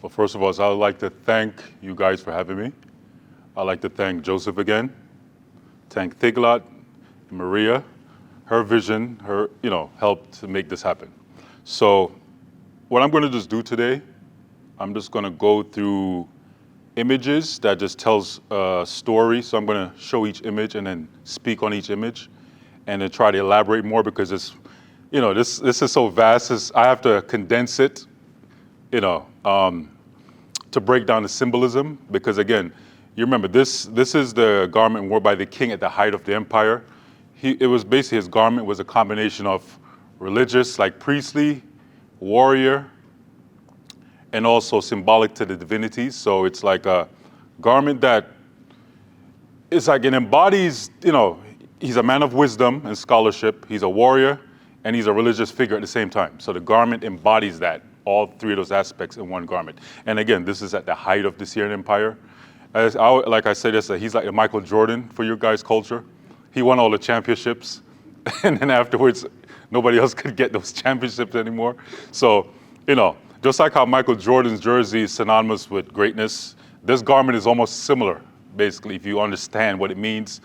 Well, first of all, I'd like to thank you guys for having me. I'd like to thank Joseph again, thank Thiglat, Maria. Her vision, helped to make this happen. So what I'm gonna just do today, I'm just gonna go through images that just tells a story. So I'm gonna show each image and then speak on each image and then try to elaborate more because this is so vast, I have to condense it, to break down the symbolism, because again, you remember this is the garment worn by the king at the height of the empire. It was basically, his garment was a combination of religious, like priestly, warrior, and also symbolic to the divinities. So it's like a garment that it's like it embodies, he's a man of wisdom and scholarship, he's a warrior, and he's a religious figure at the same time. So the garment embodies that, all three of those aspects in one garment. And again, this is at the height of the Assyrian Empire. Like I said, he's like a Michael Jordan for your guys' culture. He won all the championships, and then afterwards, nobody else could get those championships anymore. So, just like how Michael Jordan's jersey is synonymous with greatness, this garment is almost similar, basically, if you understand what it means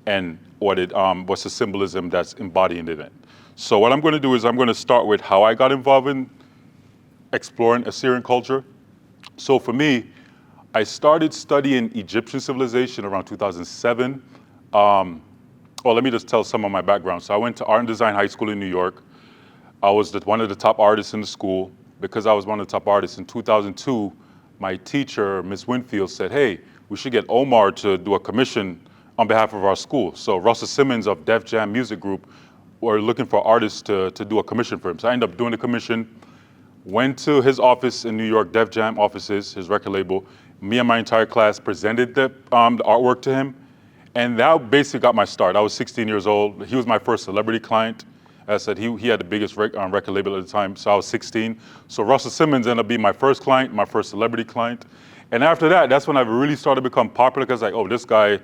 and what's the symbolism that's embodied in it. So what I'm going to do is I'm going to start with how I got involved in exploring Assyrian culture. So for me, I started studying Egyptian civilization around 2007. Well, let me just tell some of my background. So I went to Art and Design High School in New York. I was one of the top artists in the school. Because I was one of the top artists in 2002, my teacher, Miss Winfield, said, hey, we should get Omar to do a commission on behalf of our school. So Russell Simmons of Def Jam Music Group were looking for artists to do a commission for him. So I ended up doing the commission, went to his office in New York, Def Jam offices, his record label. Me and my entire class presented the artwork to him. And that basically got my start. I was 16 years old. He was my first celebrity client. As I said, he had the biggest record label at the time, so I was 16. So Russell Simmons ended up being my first client, my first celebrity client. And after that, that's when I really started to become popular, because like, oh, this guy,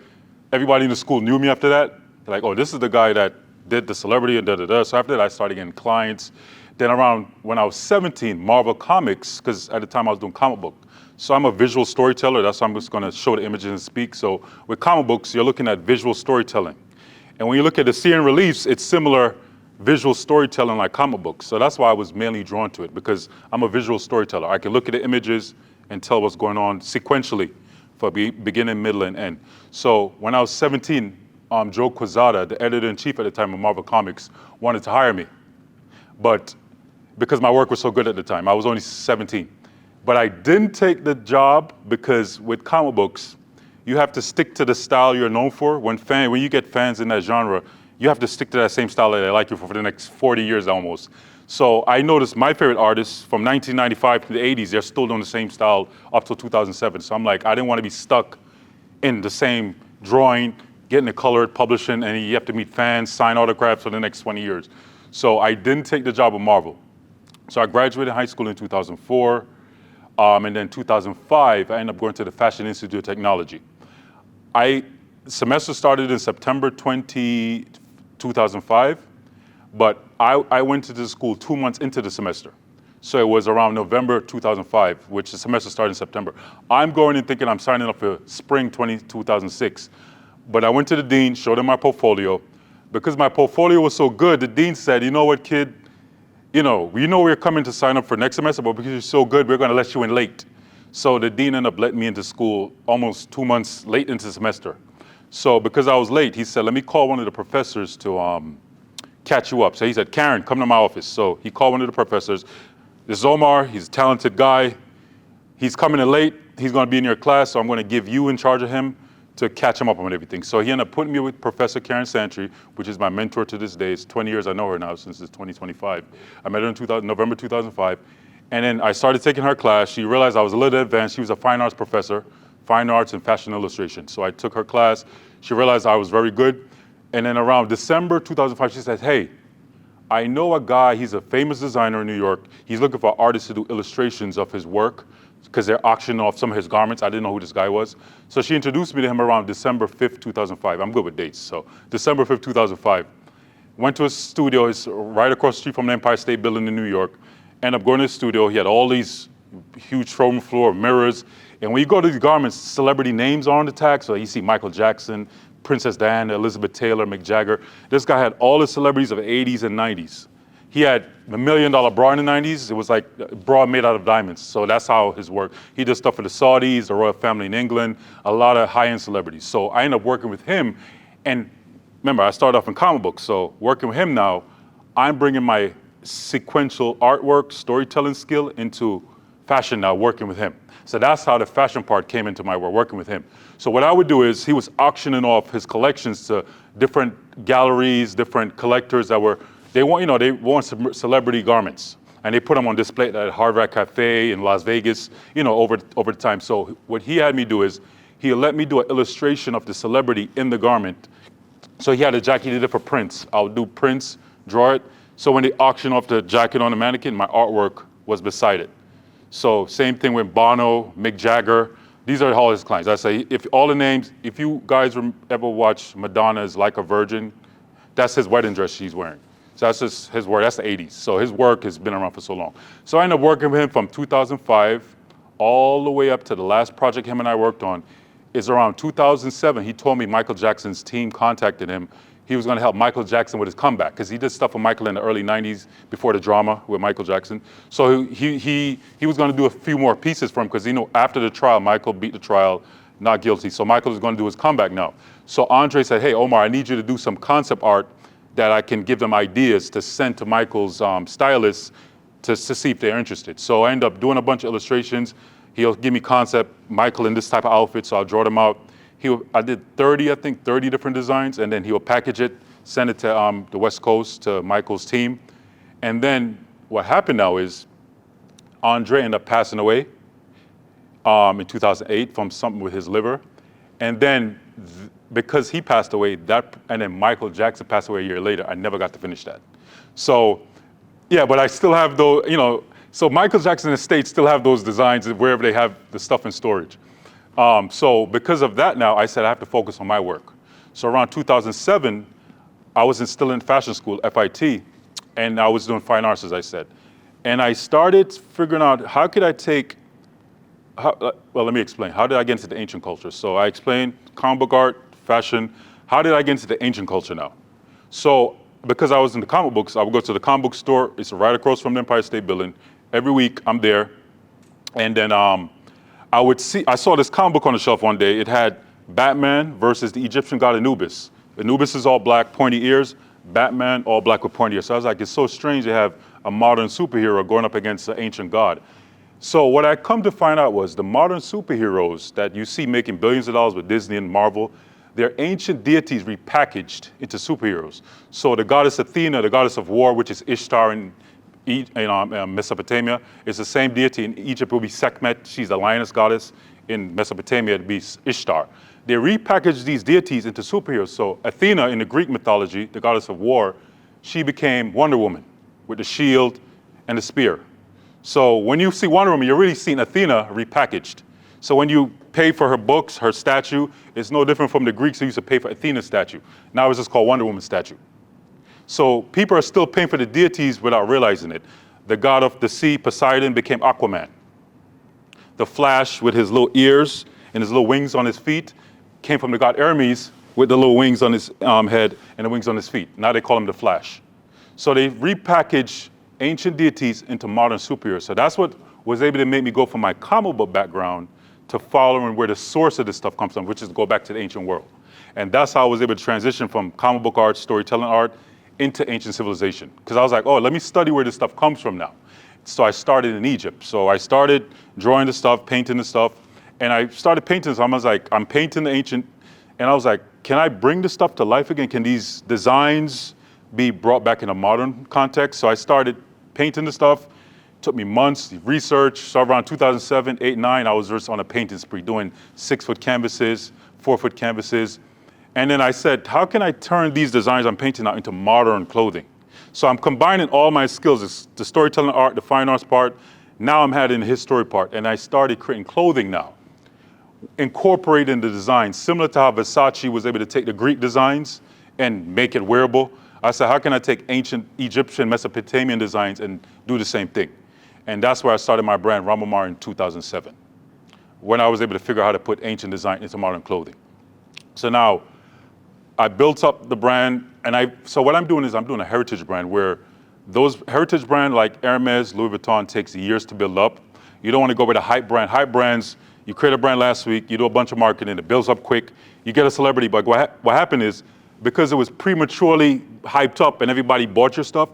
everybody in the school knew me after that. They're like, oh, this is the guy that did the celebrity and da-da-da. So after that, I started getting clients. Then around when I was 17, Marvel Comics, because at the time I was doing comic book. So I'm a visual storyteller. That's why I'm just gonna show the images and speak. So with comic books, you're looking at visual storytelling. And when you look at the Assyrian reliefs, it's similar visual storytelling like comic books. So that's why I was mainly drawn to it, because I'm a visual storyteller. I can look at the images and tell what's going on sequentially for beginning, middle, and end. So when I was 17, Joe Quesada, the editor-in-chief at the time of Marvel Comics, wanted to hire me. But because my work was so good at the time, I was only 17. But I didn't take the job because with comic books, you have to stick to the style you're known for. When you get fans in that genre, you have to stick to that same style that they like you for the next 40 years almost. So I noticed my favorite artists from 1995 to the 80s, they're still doing the same style up till 2007. So I'm like, I didn't want to be stuck in the same drawing, getting it colored, publishing, and you have to meet fans, sign autographs for the next 20 years. So I didn't take the job with Marvel. So I graduated high school in 2004, and then 2005, I ended up going to the Fashion Institute of Technology. Semester started in September 2005, but I went to the school 2 months into the semester. So it was around November 2005, which the semester started in September. I'm going in thinking I'm signing up for spring 2006. But I went to the dean, showed him my portfolio. Because my portfolio was so good, the dean said, you know what, kid? We're coming to sign up for next semester, but because you're so good, we're gonna let you in late. So the dean ended up letting me into school almost 2 months late into the semester. So because I was late, he said, let me call one of the professors to catch you up. So he said, Karen, come to my office. So he called one of the professors. This is Omar, he's a talented guy. He's coming in late, he's gonna be in your class, so I'm gonna give you in charge of him to catch him up on everything. So he ended up putting me with Professor Karen Santry, which is my mentor to this day. It's 20 years I know her now, since it's 2025. I met her in November 2005. And then I started taking her class. She realized I was a little advanced. She was a fine arts professor, fine arts and fashion illustration. So I took her class. She realized I was very good. And then around December 2005, she said, hey, I know a guy, he's a famous designer in New York. He's looking for artists to do illustrations of his work because they're auctioning off some of his garments. I didn't know who this guy was. So she introduced me to him around December 5th, 2005. I'm good with dates. So December 5th, 2005. Went to his studio. It's right across the street from the Empire State Building in New York. Ended up going to his studio. He had all these huge showroom floor, mirrors. And when you go to these garments, celebrity names are on the tag. So you see Michael Jackson, Princess Diana, Elizabeth Taylor, Mick Jagger. This guy had all the celebrities of the 80s and 90s. He had the $1 Million bra in the 90s. It was like a bra made out of diamonds. So that's how his work. He did stuff for the Saudis, the royal family in England, a lot of high-end celebrities. So I ended up working with him. And remember, I started off in comic books. So working with him now, I'm bringing my sequential artwork, storytelling skill into fashion now, working with him. So that's how the fashion part came into my work, working with him. So what I would do is he was auctioning off his collections to different galleries, different collectors that were, they want celebrity garments. And they put them on display at Hard Rock Cafe in Las Vegas, over the time. So what he had me do is he let me do an illustration of the celebrity in the garment. So he had a jacket he did it for Prince. I'll do Prince, draw it. So when they auction off the jacket on the mannequin, my artwork was beside it. So same thing with Bono, Mick Jagger. These are all his clients. I say, if all the names, if you guys ever watch Madonna's Like a Virgin, that's his wedding dress she's wearing. So that's just his work, that's the 80s. So his work has been around for so long. So I ended up working with him from 2005 all the way up to the last project him and I worked on is around 2007. He told me Michael Jackson's team contacted him. He was gonna help Michael Jackson with his comeback because he did stuff with Michael in the early 90s before the drama with Michael Jackson. So he was gonna do a few more pieces for him because after the trial, Michael beat the trial, not guilty. So Michael is gonna do his comeback now. So Andre said, hey, Omar, I need you to do some concept art that I can give them ideas to send to Michael's stylists to see if they're interested. So I end up doing a bunch of illustrations. He'll give me concept, Michael in this type of outfit, so I'll draw them out. I did 30 different designs, and then he'll package it, send it to the West Coast, to Michael's team. And then what happened now is Andre ended up passing away in 2008 from something with his liver. And then because he passed away, and then Michael Jackson passed away a year later, I never got to finish that. So, yeah, but I still have those, so Michael Jackson Estate still have those designs wherever they have the stuff in storage. So because of that now, I said I have to focus on my work. So around 2007, I was still in fashion school, FIT, and I was doing fine arts, as I said. And I started figuring out how could I take, well, let me explain. How did I get into the ancient culture? So I explained comic book art, fashion. How did I get into the ancient culture now? So because I was in the comic books, I would go to the comic book store. It's right across from the Empire State Building. Every week I'm there. And then I saw this comic book on the shelf one day. It had Batman versus the Egyptian god Anubis. Anubis is all black, pointy ears. Batman, all black with pointy ears. So I was like, it's so strange to have a modern superhero going up against an ancient god. So what I come to find out was the modern superheroes that you see making billions of dollars with Disney and Marvel, they're ancient deities repackaged into superheroes. So the goddess Athena, the goddess of war, which is Ishtar in Mesopotamia, is the same deity. In Egypt it will be Sekhmet, she's the lioness goddess. In Mesopotamia it'd be Ishtar. They repackaged these deities into superheroes. So Athena in the Greek mythology, the goddess of war, she became Wonder Woman with the shield and the spear. So when you see Wonder Woman, you're really seeing Athena repackaged. So when you pay for her books, her statue, it's no different from the Greeks who used to pay for Athena's statue. Now it's just called Wonder Woman's statue. So people are still paying for the deities without realizing it. The god of the sea, Poseidon, became Aquaman. The Flash with his little ears and his little wings on his feet came from the god Hermes with the little wings on his head and the wings on his feet. Now they call him the Flash. So they repackage ancient deities into modern superheroes. So that's what was able to make me go from my comic book background to following where the source of this stuff comes from, which is go back to the ancient world. And that's how I was able to transition from comic book art, storytelling art, into ancient civilization. Because I was like, oh, let me study where this stuff comes from now. So I started in Egypt. So I started drawing the stuff, painting the stuff, and I started painting. So I was like, I'm painting the ancient, and I was like, can I bring this stuff to life again? Can these designs be brought back in a modern context? So I started painting the stuff. It took me months, research. So around 2007, 8, 9, I was just on a painting spree, doing 6-foot canvases, 4-foot canvases. And then I said, how can I turn these designs I'm painting out into modern clothing? So I'm combining all my skills, the storytelling art, the fine arts part. Now I'm adding the history part. And I started creating clothing now, incorporating the designs, similar to how Versace was able to take the Greek designs and make it wearable. I said, how can I take ancient Egyptian, Mesopotamian designs and do the same thing? And that's where I started my brand, Ramamar, in 2007, when I was able to figure out how to put ancient design into modern clothing. So now, I built up the brand, and so what I'm doing is I'm doing a heritage brand where those heritage brand like Hermes, Louis Vuitton takes years to build up. You don't want to go with a hype brand. Hype brands, you create a brand last week, you do a bunch of marketing, it builds up quick, you get a celebrity, but what happened is, because it was prematurely hyped up and everybody bought your stuff,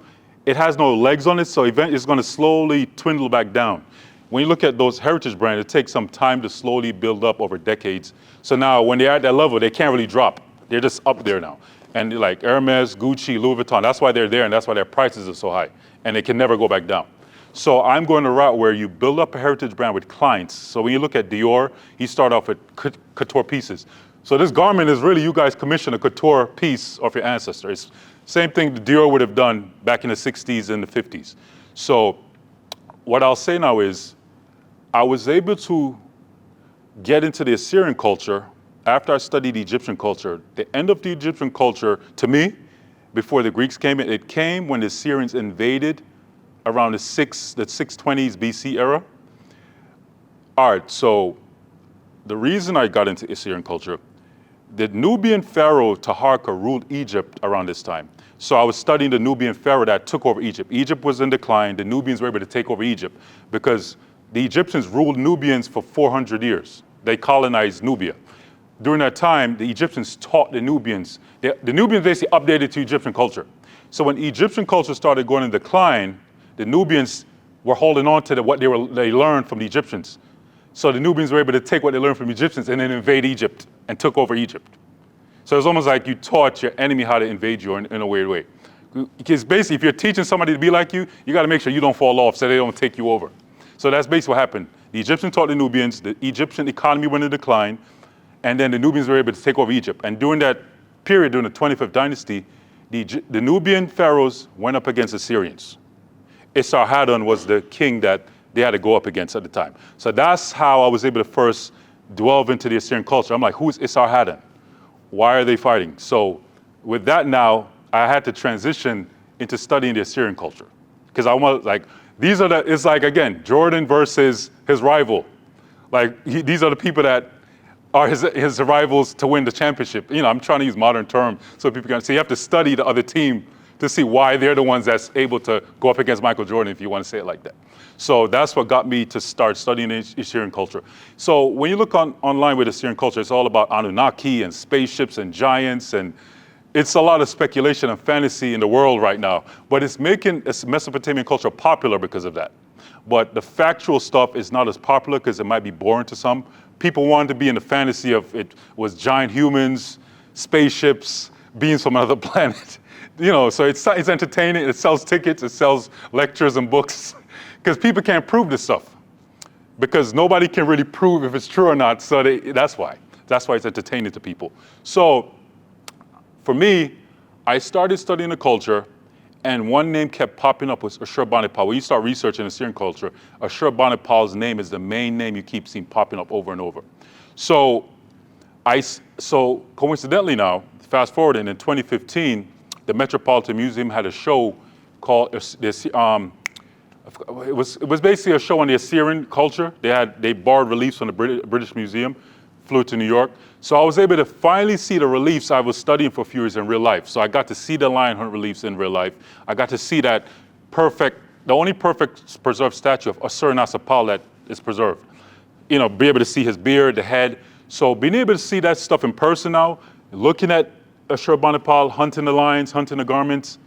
it has no legs on it, so eventually it's going to slowly dwindle back down. When you look at those heritage brands, it takes some time to slowly build up over decades. So now when they're at that level, they can't really drop. They're just up there now. And like Hermes, Gucci, Louis Vuitton, that's why they're there and that's why their prices are so high. And they can never go back down. So I'm going the route where you build up a heritage brand with clients. So when you look at Dior, he started off with couture pieces. So this garment is really, you guys commission a couture piece of your ancestors. Same thing that Dior would have done back in the 60s and the 50s. So what I'll say now is, I was able to get into the Assyrian culture after I studied Egyptian culture. The end of the Egyptian culture, to me, before the Greeks came in, it came when the Assyrians invaded around the 620s BC era. All right, so the reason I got into Assyrian culture, the Nubian pharaoh Taharka ruled Egypt around this time. So I was studying the Nubian pharaoh that took over Egypt. Egypt was in decline. The Nubians were able to take over Egypt because the Egyptians ruled Nubians for 400 years. They colonized Nubia. During that time, the Egyptians taught the Nubians. The Nubians basically updated to Egyptian culture. So when Egyptian culture started going in decline, the Nubians were holding on to what they learned from the Egyptians. So the Nubians were able to take what they learned from Egyptians and then invade Egypt and took over Egypt. So it's almost like you taught your enemy how to invade you in a weird way. Because basically, if you're teaching somebody to be like you, you got to make sure you don't fall off so they don't take you over. So that's basically what happened. The Egyptians taught the Nubians, the Egyptian economy went in decline, and then the Nubians were able to take over Egypt. And during that period, during the 25th dynasty, the Nubian pharaohs went up against the Assyrians. Esarhaddon was the king that they had to go up against at the time. So that's how I was able to first delve into the Assyrian culture. I'm like, who's Esarhaddon? Why are they fighting? So with that now, I had to transition into studying the Assyrian culture. Because I want, like, it's like, again, Jordan versus his rival. Like, these are the people that are his rivals to win the championship. You know, I'm trying to use modern terms so people can see. You have to study the other team to see why they're the ones that's able to go up against Michael Jordan, if you want to say it like that. So that's what got me to start studying Assyrian culture. So when you look online with Assyrian culture, it's all about Anunnaki and spaceships and giants, and it's a lot of speculation and fantasy in the world right now, but it's making Mesopotamian culture popular because of that. But the factual stuff is not as popular because it might be boring to some. People wanted to be in the fantasy of it was giant humans, spaceships, beings from another planet. You know, so it's entertaining, it sells tickets, it sells lectures and books, because people can't prove this stuff. Because nobody can really prove if it's true or not, so that's why. That's why it's entertaining to people. So, for me, I started studying the culture, and one name kept popping up was Ashurbanipal. When you start researching Assyrian culture, Ashurbanipal's name is the main name you keep seeing popping up over and over. So coincidentally now, fast forwarding, in 2015, the Metropolitan Museum had a show called, it was basically a show on the Assyrian culture. They borrowed reliefs from the British Museum, flew to New York. So I was able to finally see the reliefs I was studying for a few years in real life. So I got to see the lion hunt reliefs in real life. I got to see that the only perfect preserved statue of Ashurbanipal that is preserved. You know, be able to see his beard, the head. So being able to see that stuff in person now, looking at Ashurbanipal, hunting the lions, hunting the garments,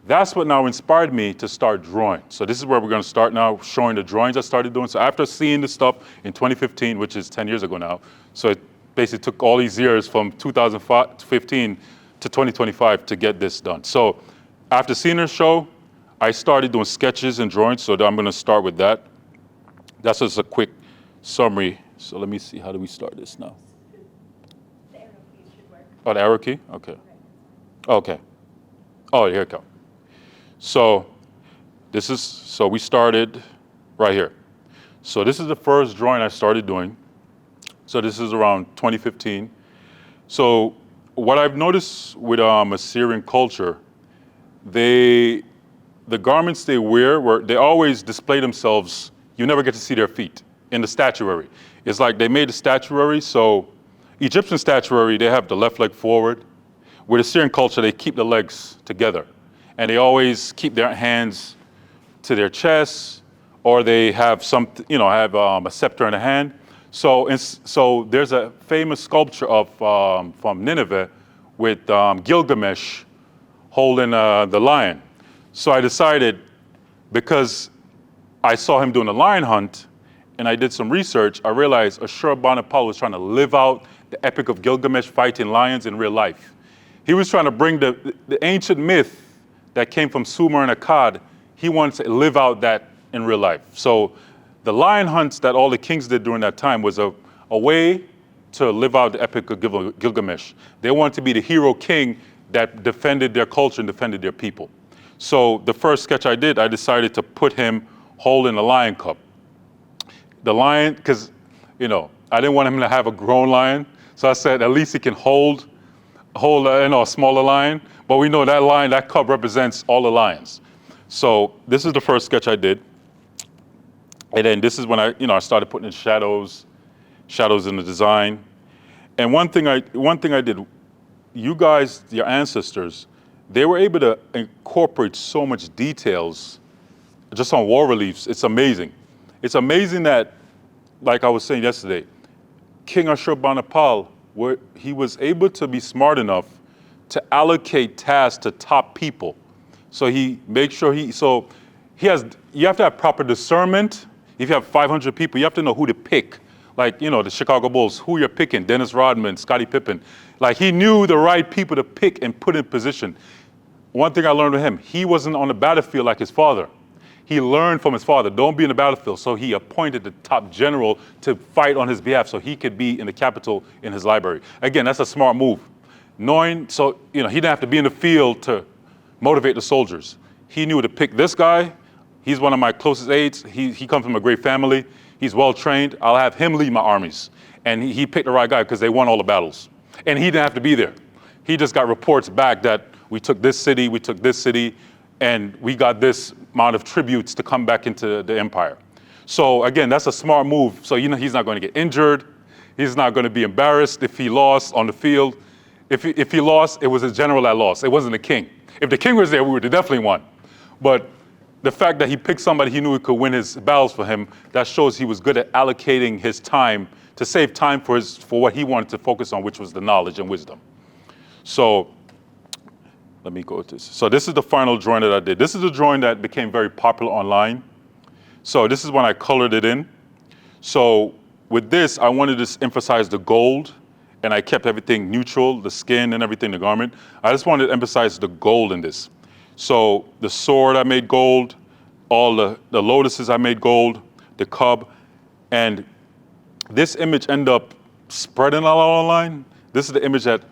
that's what now inspired me to start drawing. So this is where we're going to start now, showing the drawings I started doing. So after seeing this stuff in 2015, which is 10 years ago now, so it basically took all these years from 2015 to 2025 to get this done. So after seeing the show, I started doing sketches and drawings, so I'm going to start with that. That's just a quick summary. So let me see, how do we start this now? The arrow key should work. Oh, the arrow key? Okay. Okay. Oh, here it comes. So we started right here. So this is the first drawing I started doing. So this is around 2015. So what I've noticed with Assyrian culture, they the garments they wear they always display themselves. You never get to see their feet in the statuary. It's like they made the statuary, so Egyptian statuary, they have the left leg forward. With Assyrian culture, they keep the legs together. And they always keep their hands to their chests, or they have a scepter in the hand. So there's a famous sculpture of from Nineveh with Gilgamesh holding the lion. So I decided, because I saw him doing a lion hunt, and I did some research, I realized Ashurbanipal was trying to live out the Epic of Gilgamesh fighting lions in real life. He was trying to bring the ancient myth that came from Sumer and Akkad. He wanted to live out that in real life. So the lion hunts that all the kings did during that time was a way to live out the Epic of Gilgamesh. They wanted to be the hero king that defended their culture and defended their people. So the first sketch I did, I decided to put him holding a lion cub. The lion, because I didn't want him to have a grown lion, so I said at least he can hold a smaller lion. But we know that lion, that cub represents all the lions. So this is the first sketch I did, and then this is when I started putting in shadows in the design. And one thing I did, you guys, your ancestors, they were able to incorporate so much details just on wall reliefs. It's amazing. It's amazing that, like I was saying yesterday, King Ashurbanipal, he was able to be smart enough to allocate tasks to top people. So he makes sure you have to have proper discernment. If you have 500 people, you have to know who to pick. Like, the Chicago Bulls, who you're picking, Dennis Rodman, Scottie Pippen. Like, he knew the right people to pick and put in position. One thing I learned with him, he wasn't on the battlefield like his father. He learned from his father, don't be in the battlefield. So he appointed the top general to fight on his behalf so he could be in the capital in his library. Again, that's a smart move. He didn't have to be in the field to motivate the soldiers. He knew to pick this guy. He's one of my closest aides. He comes from a great family. He's well trained. I'll have him lead my armies. And he picked the right guy because they won all the battles. And he didn't have to be there. He just got reports back that we took this city, and we got this amount of tributes to come back into the empire. So again, that's a smart move. So he's not going to get injured. He's not going to be embarrassed if he lost on the field. If he lost, it was a general that lost. It wasn't the king. If the king was there, we would have definitely won. But the fact that he picked somebody he knew could win his battles for him, that shows he was good at allocating his time to save time for what he wanted to focus on, which was the knowledge and wisdom. So let me go with this. So this is the final drawing that I did. This is a drawing that became very popular online. So this is when I colored it in. So with this, I wanted to emphasize the gold, and I kept everything neutral, the skin and everything, the garment. I just wanted to emphasize the gold in this. So the sword I made gold, all the lotuses I made gold, the cub, and this image ended up spreading a lot online. This is the image that,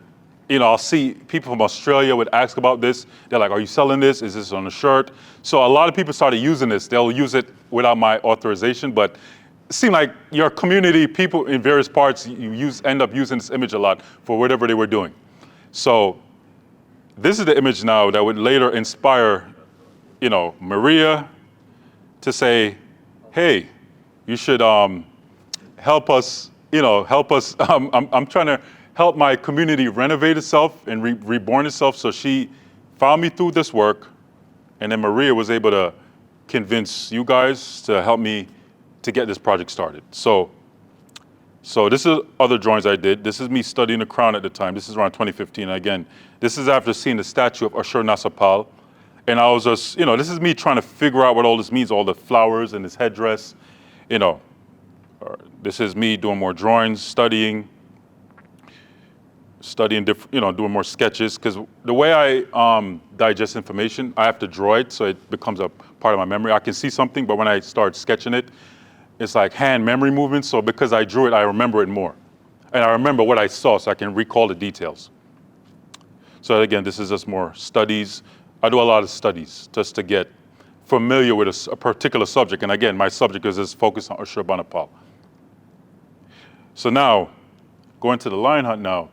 I'll see people from Australia would ask about this. They're like, are you selling this? Is this on a shirt? So a lot of people started using this. They'll use it without my authorization, but it seemed like your community, people in various parts, end up using this image a lot for whatever they were doing. So this is the image now that would later inspire, Maria to say, hey, you should help us, I'm trying to help my community renovate itself and reborn itself. So she found me through this work, and then Maria was able to convince you guys to help me to get this project started. So this is other drawings I did. This is me studying the crown at the time. This is around 2015. And again, this is after seeing the statue of Ashurbanipal. And I was just, this is me trying to figure out what all this means, all the flowers and his headdress. This is me doing more drawings, studying different, doing more sketches. Because the way I digest information, I have to draw it so it becomes a part of my memory. I can see something, but when I start sketching it, it's like hand memory movements. So because I drew it, I remember it more. And I remember what I saw so I can recall the details. So again, this is just more studies. I do a lot of studies just to get familiar with a particular subject. And again, my subject is just focused on Ashurbanipal. So now, going to the lion hunt now.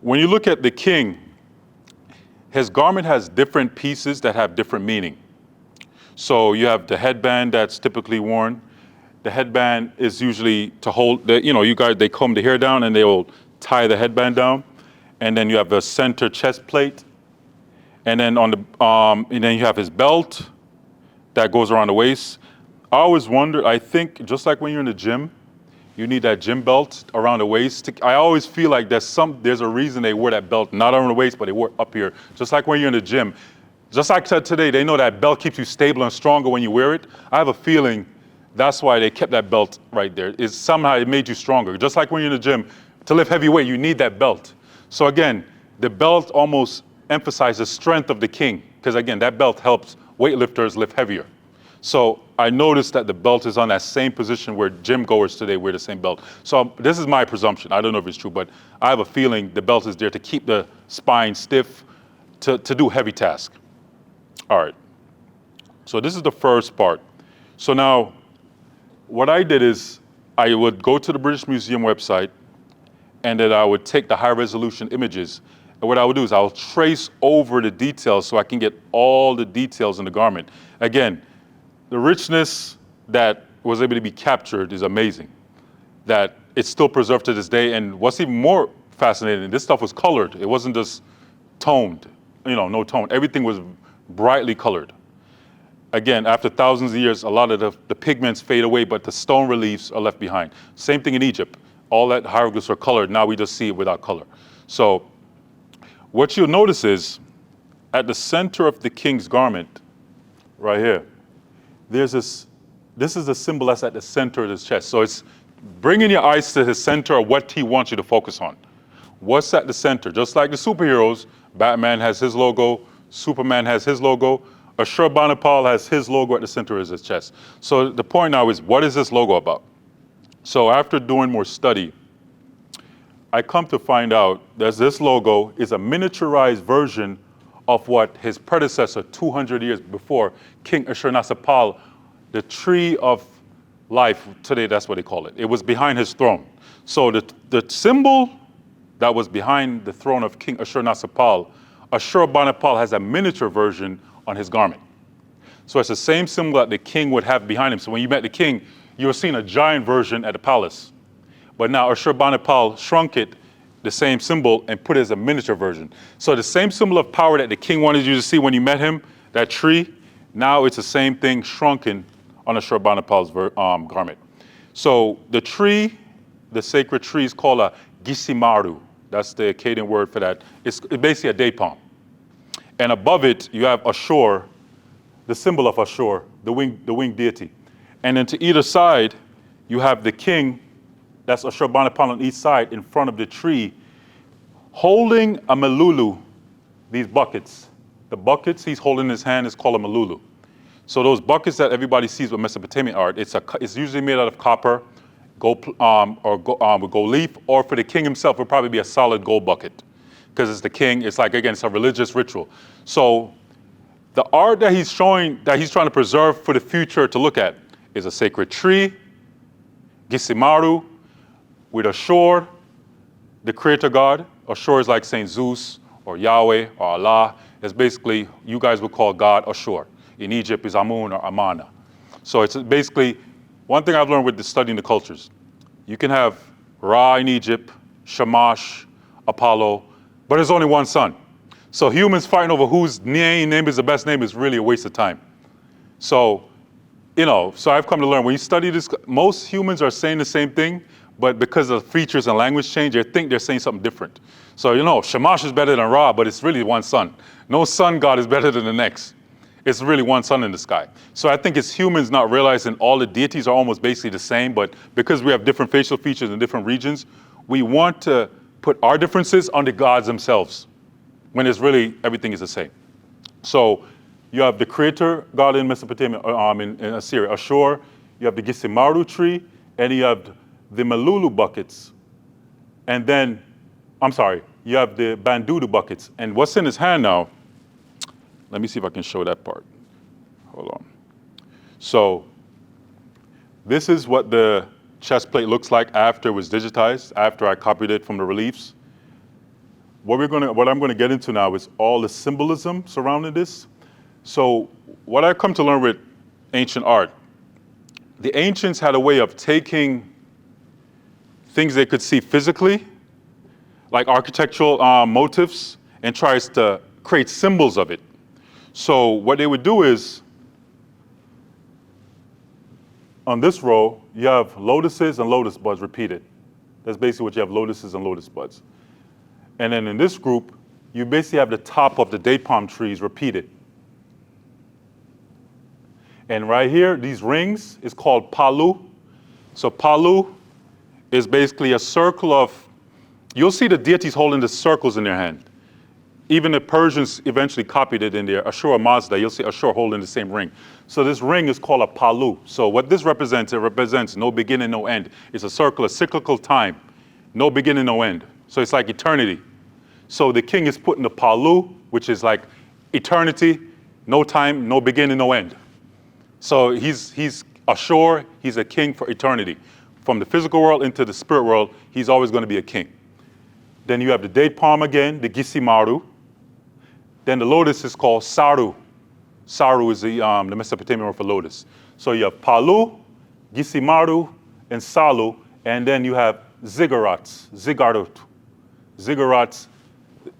When you look at the king, his garment has different pieces that have different meaning. So you have the headband that's typically worn. The headband is usually to hold, you guys, they comb the hair down and they will tie the headband down. And then you have the center chest plate. And then and then you have his belt that goes around the waist. I always wonder, I think just like when you're in the gym, you need that gym belt around the waist. I always feel like there's a reason they wear that belt, not around the waist, but they wear it up here. Just like when you're in the gym. Just like today, they know that belt keeps you stable and stronger when you wear it. I have a feeling that's why they kept that belt right there. Somehow it made you stronger. Just like when you're in the gym, to lift heavy weight, you need that belt. So again, the belt almost emphasizes the strength of the king, because again, that belt helps weightlifters lift heavier. So I noticed that the belt is on that same position where gym goers today wear the same belt. So this is my presumption. I don't know if it's true, but I have a feeling the belt is there to keep the spine stiff to do heavy tasks. All right. So this is the first part. So now, what I did is I would go to the British Museum website, and then I would take the high resolution images. And what I would do is I'll trace over the details so I can get all the details in the garment. Again, the richness that was able to be captured is amazing. That it's still preserved to this day. And what's even more fascinating, this stuff was colored. It wasn't just toned, no tone. Everything was brightly colored. Again, after thousands of years, a lot of the pigments fade away, but the stone reliefs are left behind. Same thing in Egypt. All that hieroglyphs are colored. Now we just see it without color. So what you'll notice is at the center of the king's garment, right here, this is the symbol that's at the center of his chest. So it's bringing your eyes to his center of what he wants you to focus on. What's at the center? Just like the superheroes, Batman has his logo, Superman has his logo, Ashurbanipal has his logo at the center of his chest. So the point now is, what is this logo about? So after doing more study, I come to find out that this logo is a miniaturized version of what his predecessor 200 years before, King Ashurbanipal, the tree of life, today that's what they call it. It was behind his throne. So the symbol that was behind the throne of King Ashurbanipal, Ashurbanipal has a miniature version on his garment. So it's the same symbol that the king would have behind him. So when you met the king, you were seeing a giant version at the palace. But now Ashurbanipal shrunk it, the same symbol, and put it as a miniature version. So the same symbol of power that the king wanted you to see when you met him, that tree, now it's the same thing shrunken on Ashurbanipal's garment. So the tree, the sacred tree, is called a gisimaru. That's the Akkadian word for that. It's basically a date palm. And above it, you have Ashur, the symbol of Ashur, the winged deity. And then to either side, you have the king, that's Ashurbanipal on each side, in front of the tree, holding a melulu, these buckets. The buckets he's holding in his hand is called a melulu. So those buckets that everybody sees with Mesopotamian art, it's usually made out of copper, gold, with gold leaf, or for the king himself, it would probably be a solid gold bucket. Because it's the king, it's like, again, it's a religious ritual. So the art that he's showing, that he's trying to preserve for the future to look at, is a sacred tree, Gisimaru, with Ashur, the creator god. Ashur is like Saint Zeus, or Yahweh, or Allah. It's basically, you guys would call God Ashur. In Egypt is Amun or Amana. So it's basically, one thing I've learned with studying the cultures, you can have Ra in Egypt, Shamash, Apollo, but there's only one sun. So humans fighting over whose name is the best name is really a waste of time. So, so I've come to learn, when you study this, most humans are saying the same thing, but because of features and language change, they think they're saying something different. So, Shamash is better than Ra, but it's really one sun. No sun god is better than the next. It's really one sun in the sky. So I think it's humans not realizing all the deities are almost basically the same, but because we have different facial features in different regions, we want to put our differences on the gods themselves, when it's really, everything is the same. So you have the creator god in Mesopotamia, in Assyria, Ashur, you have the Gisimaru tree, and you have the Melulu buckets. And then, you have the Bandudu buckets. And what's in his hand now, let me see if I can show that part. Hold on. So this is what the chest plate looks like after it was digitized, after I copied it from the reliefs. What I'm gonna get into now is all the symbolism surrounding this. So what I've come to learn with ancient art. The ancients had a way of taking things they could see physically, like architectural motifs, and tries to create symbols of it. So what they would do is, on this row, you have lotuses and lotus buds repeated. That's basically what you have, lotuses and lotus buds. And then in this group, you basically have the top of the date palm trees repeated. And right here, these rings is called palu. So palu is basically a circle of, you'll see the deities holding the circles in their hand. Even the Persians eventually copied it in their Ashura Mazda. You'll see Ashur holding the same ring. So this ring is called a palu. So what this represents, it represents no beginning, no end. It's a circle, a cyclical time. No beginning, no end. So it's like eternity. So the king is put in the palu, which is like eternity, no time, no beginning, no end. So he's Ashur, he's a king for eternity. From the physical world into the spirit world, he's always going to be a king. Then you have the date palm again, the gisimaru. Then the lotus is called saru. Saru is the Mesopotamian word for lotus. So you have palu, gisimaru, and salu, and then you have ziggurats, ziggurat. Ziggurats,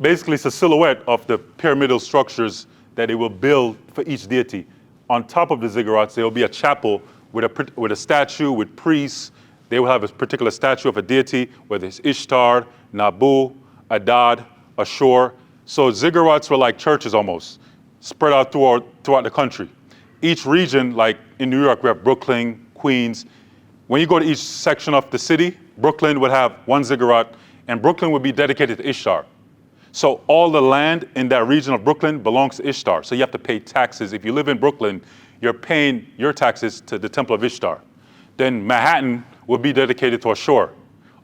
basically it's a silhouette of the pyramidal structures that they will build for each deity. On top of the ziggurats, there will be a chapel with a statue, with priests. They will have a particular statue of a deity, whether it's Ishtar, Nabu, Adad, Ashur. So ziggurats were like churches almost, spread out throughout the country. Each region, like in New York, we have Brooklyn, Queens. When you go to each section of the city, Brooklyn would have one ziggurat, and Brooklyn would be dedicated to Ishtar. So all the land in that region of Brooklyn belongs to Ishtar. So you have to pay taxes. If you live in Brooklyn, you're paying your taxes to the Temple of Ishtar. Then Manhattan would be dedicated to Ashur.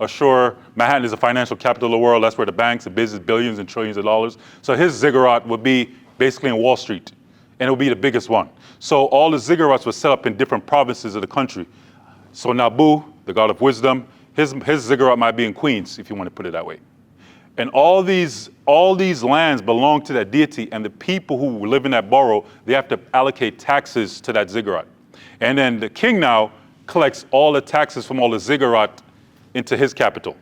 Ashur, Manhattan is the financial capital of the world. That's where the banks, the business, billions and trillions of dollars. So his ziggurat would be basically in Wall Street, and it would be the biggest one. So all the ziggurats were set up in different provinces of the country. So Nabu, the god of wisdom, his ziggurat might be in Queens, if you want to put it that way. And all these lands belong to that deity, and the people who live in that borough, they have to allocate taxes to that ziggurat. And then the king now collects all the taxes from all the ziggurat into his capital.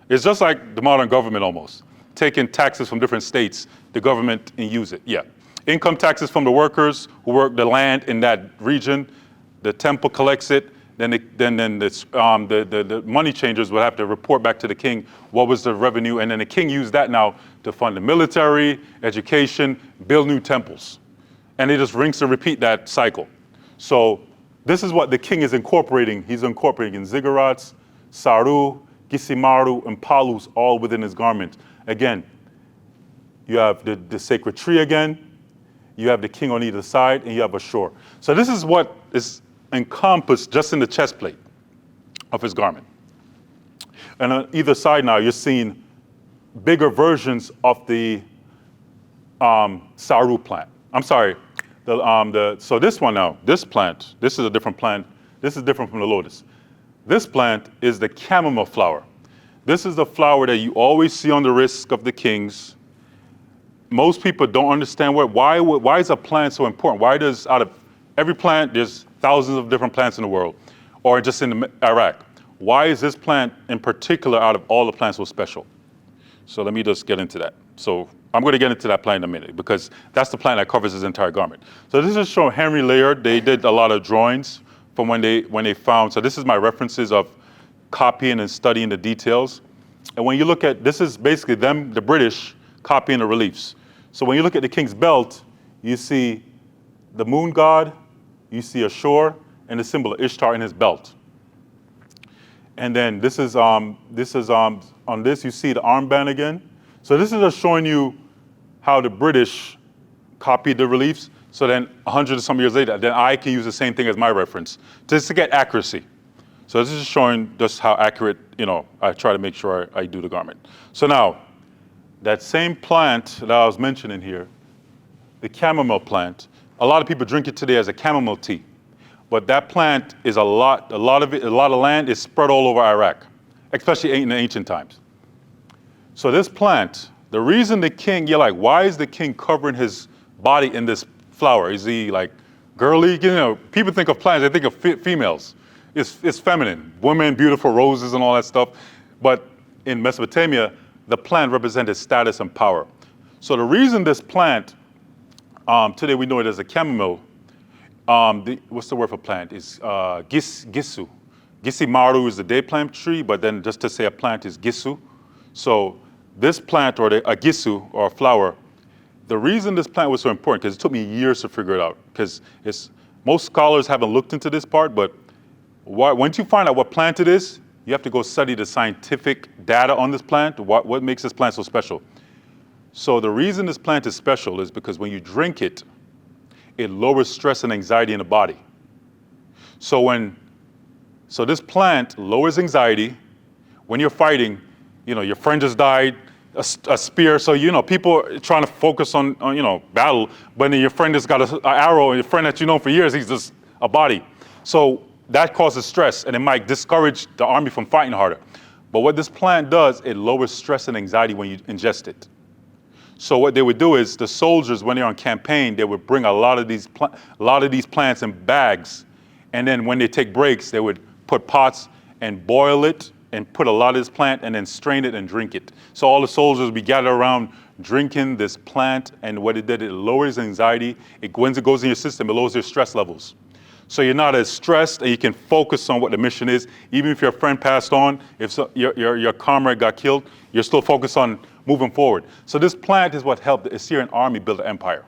It's just like the modern government almost, taking taxes from different states, the government, and use it, yeah. Income taxes from the workers who work the land in that region, the temple collects it, then the money changers will have to report back to the king what was the revenue, and then the king used that now to fund the military, education, build new temples. And they just rinse and repeat that cycle. So this is what the king is incorporating. He's incorporating ziggurats, saru, gisimaru, and palus all within his garment. Again, you have the sacred tree again, you have the king on either side, and you have Ashur. So this is what is encompassed just in the chest plate of his garment. And on either side now, you're seeing bigger versions of the saru plant. I'm sorry, so this one now, this plant, this is a different plant. This is different from the lotus. This plant is the chamomile flower. This is the flower that you always see on the wrists of the kings. Most people don't understand why is a plant so important? Why does, out of every plant, there's thousands of different plants in the world, or just in Iraq. Why is this plant in particular out of all the plants so special? So let me just get into that. So I'm going to get into that plant in a minute, because that's the plant that covers his entire garment. So this is showing Henry Layard. They did a lot of drawings from when they found, so this is my references of copying and studying the details. And when you look at, this is basically them, the British, copying the reliefs. So when you look at the king's belt, you see the moon god, you see Ashur, and the symbol of Ishtar in his belt. And then this is on this you see the armband again. So this is just showing you how the British copied the reliefs. So then 100 and some years later, then I can use the same thing as my reference, just to get accuracy. So this is showing just how accurate, I try to make sure I do the garment. So now, that same plant that I was mentioning here, the chamomile plant, a lot of people drink it today as a chamomile tea. But that plant is a lot of land is spread all over Iraq, especially in the ancient times. So this plant, the reason the king, you're like, why is the king covering his body in this flower? Is he like girly. You know, people think of plants, they think of females. It's feminine, women, beautiful roses and all that stuff. But in Mesopotamia, the plant represented status and power. So the reason this plant, today we know it as a chamomile, what's the word for plant? Is gisu. Gisimaru is the day plant tree, but then just to say a plant is gisu. So this plant, or a gisu, or a flower, the reason this plant was so important, because it took me years to figure it out, because most scholars haven't looked into this part, but once you find out what plant it is, you have to go study the scientific data on this plant, what makes this plant so special. So the reason this plant is special is because when you drink it, it lowers stress and anxiety in the body. So this plant lowers anxiety. When you're fighting, you know, your friend just died, a spear, so you know, people are trying to focus on you know, battle, but then your friend has got an arrow, and your friend that you know for years, he's just a body. So that causes stress, and it might discourage the army from fighting harder. But what this plant does, it lowers stress and anxiety when you ingest it. So what they would do is, the soldiers, when they're on campaign, they would bring a lot of these plants in bags, and then when they take breaks, they would put pots and boil it and put a lot of this plant and then strain it and drink it. So all the soldiers would be gathered around drinking this plant, and what it did, it lowers anxiety. Once it goes in your system, it lowers your stress levels. So you're not as stressed, and you can focus on what the mission is. Even if your friend passed on, if your comrade got killed, you're still focused on moving forward. So this plant is what helped the Assyrian army build an empire.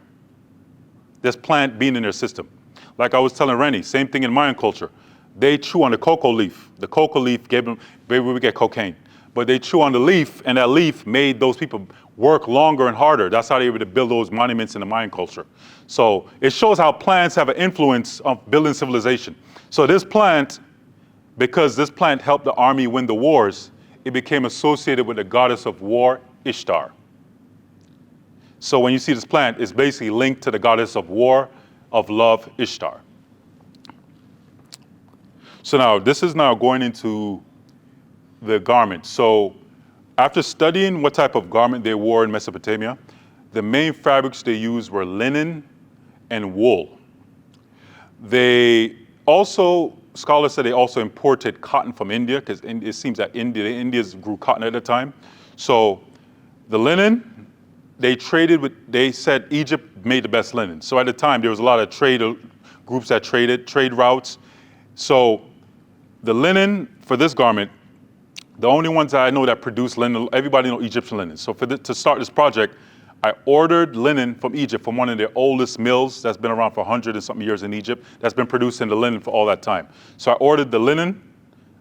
This plant being in their system. Like I was telling Rennie, same thing in Mayan culture. They chew on the cocoa leaf. The cocoa leaf gave them, maybe we get cocaine. But they chew on the leaf, and that leaf made those people work longer and harder. That's how they were able to build those monuments in the Mayan culture. So it shows how plants have an influence of building civilization. So this plant, because this plant helped the army win the wars, it became associated with the goddess of war, Ishtar. So when you see this plant, it's basically linked to the goddess of war, of love, Ishtar. So now, this is now going into the garment. So after studying what type of garment they wore in Mesopotamia, the main fabrics they used were linen and wool. They also, scholars say they also imported cotton from India, because it seems that the Indians grew cotton at the time. So the linen, they said Egypt made the best linen. So at the time, there was a lot of groups that traded, trade routes. So the linen for this garment, the only ones that I know that produce linen, everybody know Egyptian linen. So to start this project, I ordered linen from Egypt, from one of their oldest mills that's been around for 100 and something years in Egypt, that's been producing the linen for all that time. So I ordered the linen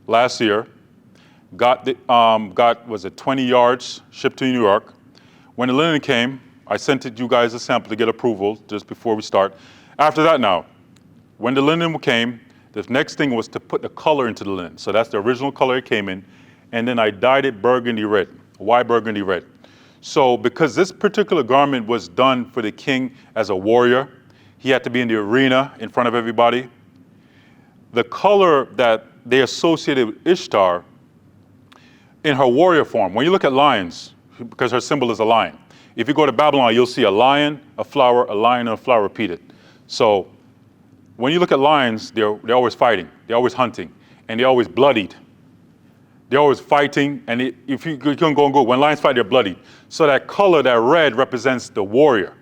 last year, got 20 yards, shipped to New York. When the linen came, I sent it you guys a sample to get approval just before we start. After that now, when the linen came, the next thing was to put the color into the linen. So that's the original color it came in. And then I dyed it burgundy red. Why burgundy red? So because this particular garment was done for the king as a warrior, he had to be in the arena in front of everybody. The color that they associated with Ishtar in her warrior form, when you look at lions, because her symbol is a lion. If you go to Babylon, you'll see a lion, a flower, a lion, and a flower repeated. So when you look at lions, they're always fighting, they're always hunting, and they're always bloodied. They're always fighting, and if you can go and go, when lions fight, they're bloodied. So that color, that red, represents the warrior.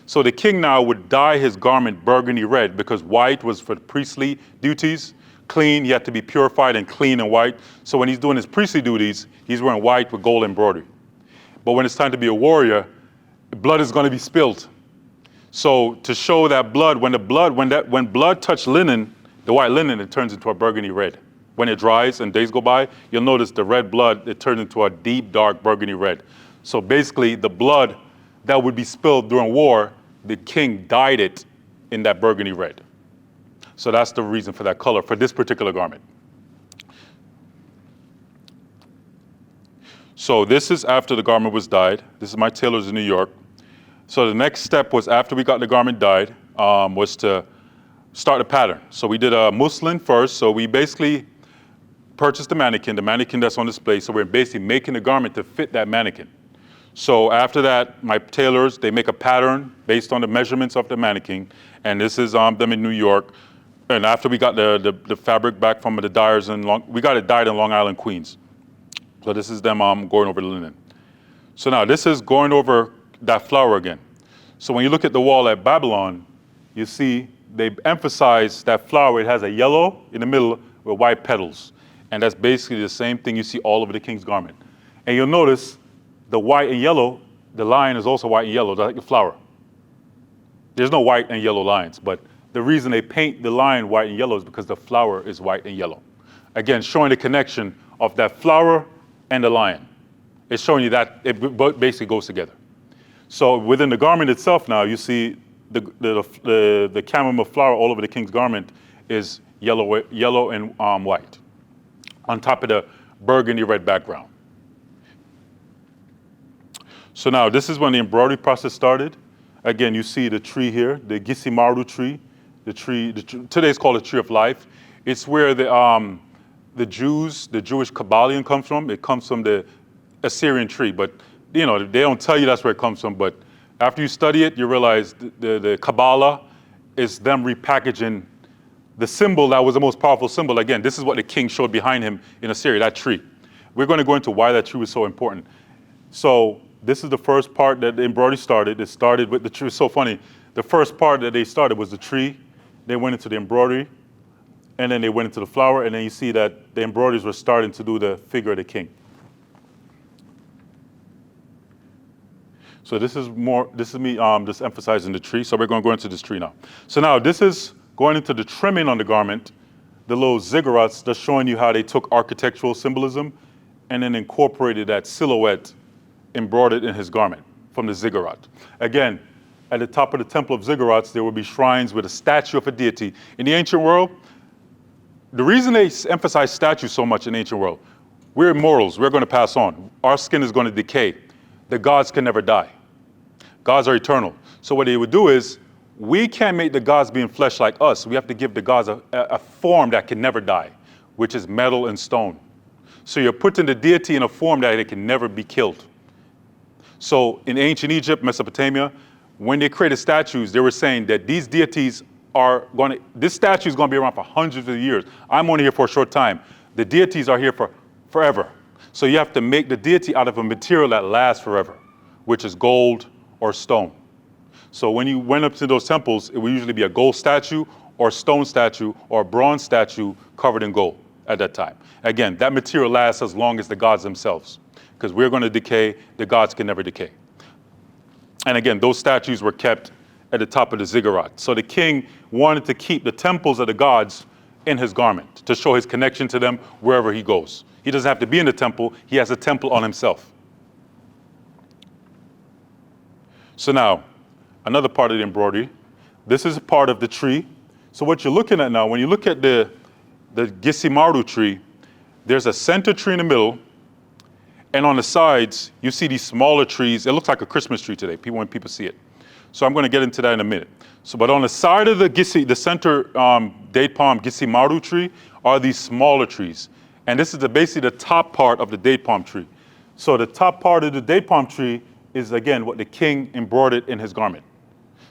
So the king now would dye his garment burgundy red, because white was for the priestly duties. Clean, he had to be purified and clean and white. So when he's doing his priestly duties, he's wearing white with gold embroidery. But when it's time to be a warrior, blood is going to be spilled. So to show that blood, when blood touched linen, the white linen, it turns into a burgundy red. When it dries and days go by, you'll notice the red blood, it turns into a deep, dark burgundy red. So basically, the blood that would be spilled during war, the king dyed it in that burgundy red. So that's the reason for that color for this particular garment. So this is after the garment was dyed. This is my tailor's in New York. So the next step was, after we got the garment dyed, was to start a pattern. So we did a muslin first. So we basically purchased the mannequin that's on display. So we're basically making the garment to fit that mannequin. So after that, my tailors, they make a pattern based on the measurements of the mannequin. And this is them in New York. And after we got the fabric back from the dyers we got it dyed in Long Island, Queens. So this is them going over the linen. So now this is going over that flower again. So when you look at the wall at Babylon, you see they emphasize that flower. It has a yellow in the middle with white petals. And that's basically the same thing you see all over the king's garment. And you'll notice the white and yellow, the line is also white and yellow, like the flower. There's no white and yellow lines, but the reason they paint the line white and yellow is because the flower is white and yellow. Again, showing the connection of that flower and the lion. It's showing you that it basically goes together. So within the garment itself now, you see the chamomile flower all over the king's garment is yellow and white on top of the burgundy red background. So now this is when the embroidery process started. Again, you see the tree here, the Gisimaru tree. Today it's called the tree of life. It's where the Jews, the Jewish Kabbalion comes from. It comes from the Assyrian tree, but they don't tell you that's where it comes from. But after you study it, you realize the Kabbalah is them repackaging the symbol that was the most powerful symbol. Again, this is what the king showed behind him in Assyria, that tree. We're going to go into why that tree was so important. So this is the first part that the embroidery started. It started with the tree. It's so funny. The first part that they started was the tree. They went into the embroidery, and then they went into the flower, and then you see that the embroideries were starting to do the figure of the king. So this is me just emphasizing the tree. So we're going to go into this tree now. So now this is going into the trimming on the garment, the little ziggurats, just showing you how they took architectural symbolism and then incorporated that silhouette embroidered in his garment from the ziggurat. Again, at the top of the temple of ziggurats, there will be shrines with a statue of a deity. In the ancient world, the reason they emphasize statues so much in the ancient world, we're immortals, we're going to pass on. Our skin is going to decay. The gods can never die. Gods are eternal. So what they would do is, we can't make the gods be in flesh like us. We have to give the gods a form that can never die, which is metal and stone. So you're putting the deity in a form that it can never be killed. So in ancient Egypt, Mesopotamia, when they created statues, they were saying that these deities this statue is going to be around for hundreds of years. I'm only here for a short time. The deities are here for forever. So you have to make the deity out of a material that lasts forever, which is gold or stone. So when you went up to those temples, it would usually be a gold statue or stone statue or a bronze statue covered in gold at that time. Again, that material lasts as long as the gods themselves, because we're going to decay, the gods can never decay. And again, those statues were kept at the top of the ziggurat. So the king wanted to keep the temples of the gods in his garment to show his connection to them wherever he goes. He doesn't have to be in the temple, he has a temple on himself. So now, another part of the embroidery, this is a part of the tree. So what you're looking at now, when you look at the Gisimaru tree, there's a center tree in the middle, and on the sides, you see these smaller trees. It looks like a Christmas tree today, when people see it. So I'm going to get into that in a minute. So, but on the side of the center date palm Gisimaru tree are these smaller trees. And this is basically the top part of the date palm tree. So the top part of the date palm tree is, again, what the king embroidered in his garment.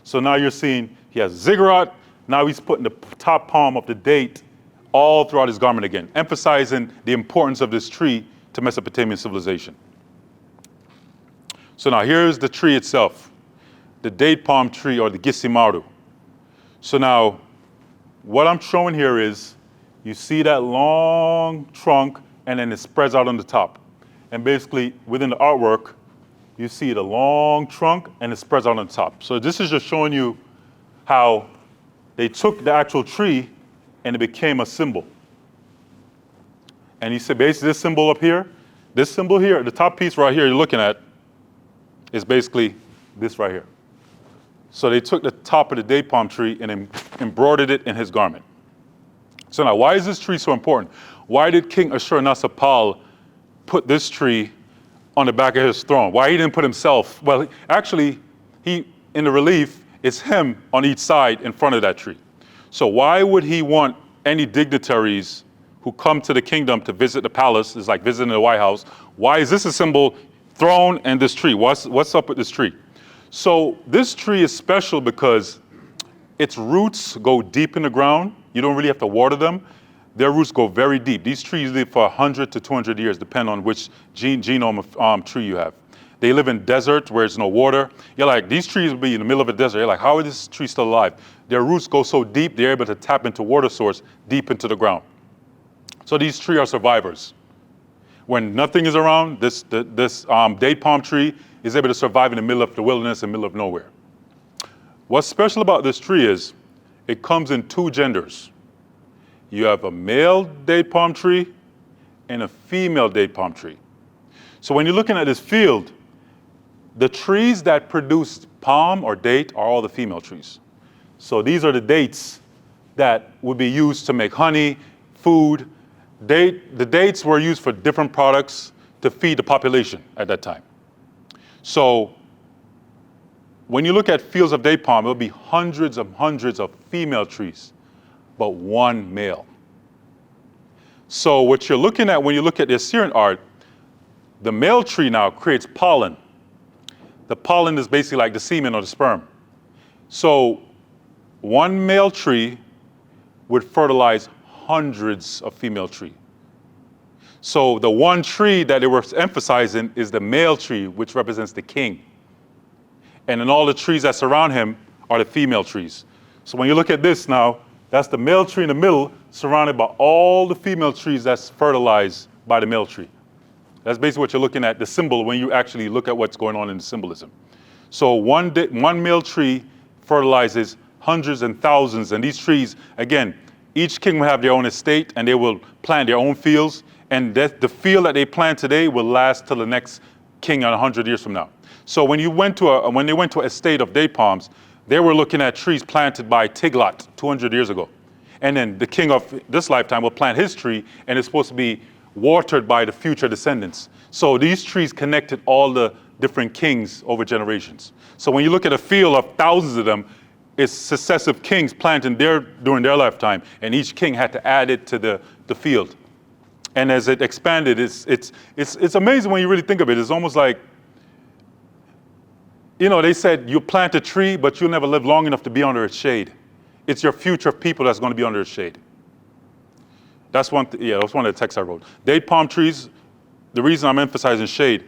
So now you're seeing he has ziggurat. Now he's putting the top palm of the date all throughout his garment again, emphasizing the importance of this tree to Mesopotamian civilization. So now here's the tree itself, the date palm tree or the Gisimaru. So now what I'm showing here is you see that long trunk and then it spreads out on the top. And basically within the artwork, you see the long trunk and it spreads out on the top. So this is just showing you how they took the actual tree and it became a symbol. And you see basically this symbol up here, this symbol here, the top piece right here you're looking at is basically this right here. So they took the top of the date palm tree and embroidered it in his garment. So now, why is this tree so important? Why did King Ashurbanipal put this tree on the back of his throne? Why he didn't put himself? Well, actually, in the relief, it's him on each side in front of that tree. So why would he want any dignitaries who come to the kingdom to visit the palace, it's like visiting the White House, why is this a symbol throne and this tree. What's up with this tree? So this tree is special because its roots go deep in the ground. You don't really have to water them. Their roots go very deep. These trees live for 100 to 200 years, depending on which genome of tree you have. They live in desert where there's no water. You're like, these trees will be in the middle of a desert. You're like, how is this tree still alive? Their roots go so deep, they're able to tap into water source deep into the ground. So these trees are survivors. When nothing is around, this date palm tree is able to survive in the middle of the wilderness, in the middle of nowhere. What's special about this tree is it comes in two genders. You have a male date palm tree and a female date palm tree. So when you're looking at this field, the trees that produce palm or date are all the female trees. So these are the dates that would be used to make honey, food. The dates were used for different products to feed the population at that time. So when you look at fields of date palm, there'll be hundreds of female trees, but one male. So what you're looking at when you look at the Assyrian art, the male tree now creates pollen. The pollen is basically like the semen or the sperm. So one male tree would fertilize hundreds of female trees. So the one tree that they were emphasizing is the male tree, which represents the king. And then all the trees that surround him are the female trees. So when you look at this now, that's the male tree in the middle, surrounded by all the female trees that's fertilized by the male tree. That's basically what you're looking at, the symbol, when you actually look at what's going on in the symbolism. So one male tree fertilizes hundreds and thousands, and these trees, again, each king will have their own estate, and they will plant their own fields, and the field that they plant today will last till the next king 100 years from now. So when they went to an estate of date palms, they were looking at trees planted by Tiglath 200 years ago. And then the king of this lifetime will plant his tree, and it's supposed to be watered by the future descendants. So these trees connected all the different kings over generations. So when you look at a field of thousands of them, it's successive kings planted during their lifetime, and each king had to add it to the field. And as it expanded, it's amazing when you really think of it. It's almost like, you know, they said you plant a tree, but you'll never live long enough to be under its shade. It's your future people that's going to be under its shade. That's one of the texts I wrote. Date palm trees, the reason I'm emphasizing shade,